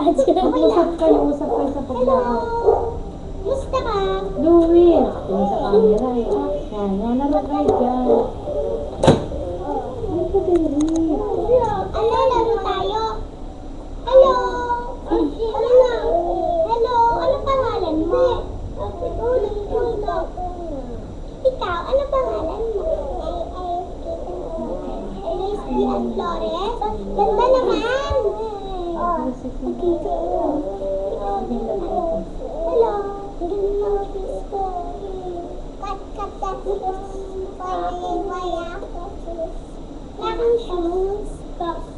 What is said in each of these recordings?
Usap kayo sa paglaro. Musta ka? Louie, nakatingin sa camera eh. Yan, laro kayo dyan. Ay, kadiri. Ano, laro tayo? Hello? Hello? Ano pangalan mo? Ikaw, ano pangalan mo? Lesbian Flores? Ganda naman! Hello? Ang ganda ng face ko. Kat that wala kang shoes.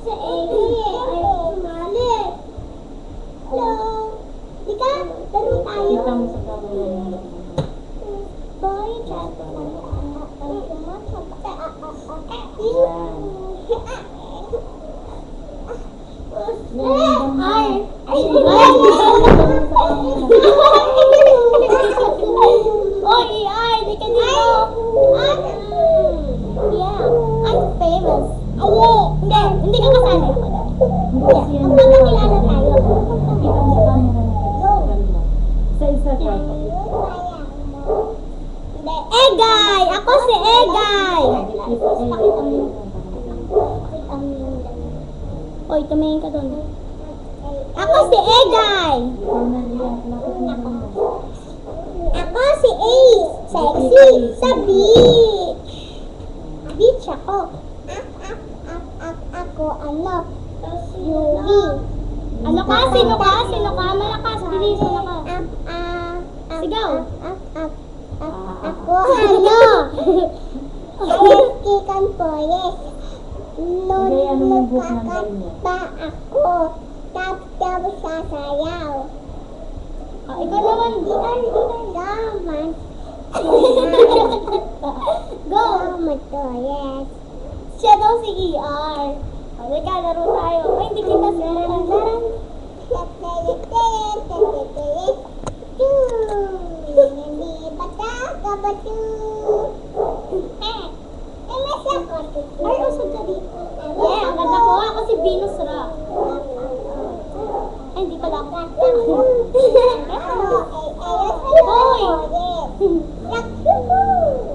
Sa Ege, ayaw sumali. Hello? Di ka? Laro tayo? Kita mo sa camera. Boy, chat. Ay, di ka dito. Yeah, I'm famous. Hindi ka kasali ako doon. Magpapakilala tayo. Kita mo sa camera. Isa-isa ka. Egay! Ako si Egay! Oy, tumingin ka doon. Ako si Egay! Ako si Ace! Sexy! Sa beach! Beach ako. Ako, ano? Yuri. Ano ka? Sino ka? Sino ka? Malakas, bilis, malakas. Sigaw. Ako, ano? Kikan po, yes. Lulukakat pa ako. Tapos sasayaw. Ikaw naman, gitan. Gaman. Go. Gaman to, yes. Siya daw si ER. Halika, laro tayo. Ay, hindi kita siya. Ay, usod ka dito. Yeah, ang ganda ko. Ako si Venus Ra. Ay, hindi pala ako. Hoy!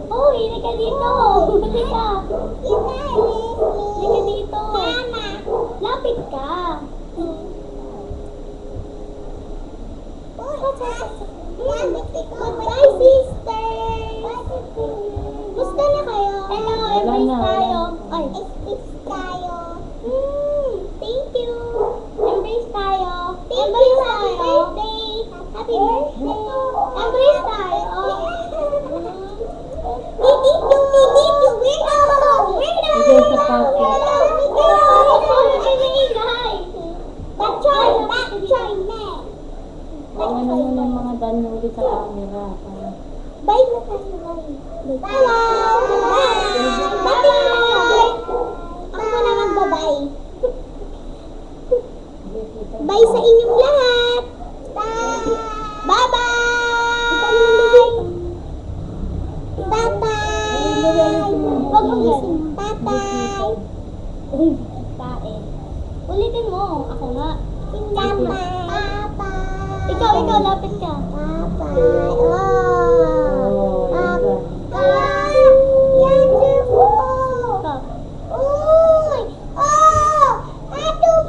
Hoy, hindi ka dito. Hindi ka. Hindi ka dito. Lapit ka. Bye, sister! Gusto na kayo? Hello, embrace tayo. Ay, embrace tayo. Thank you. Embrace tayo. Embrace tayo. Happy birthday. Embrace tayo. Titito, weirdo! Bigay sa pocket. Ano mo ng mga dano ulit sa camera. Bye na tayo, bye. Bye! Ako na magbabay. Bye sa inyong lahat. Bye-bye! Bye-bye! Huwag mong gising. Bye-bye! Tae. Ulitin mo. Ako nga. Bye-bye! Ikaw, lapit ka. Bye-bye! Oh!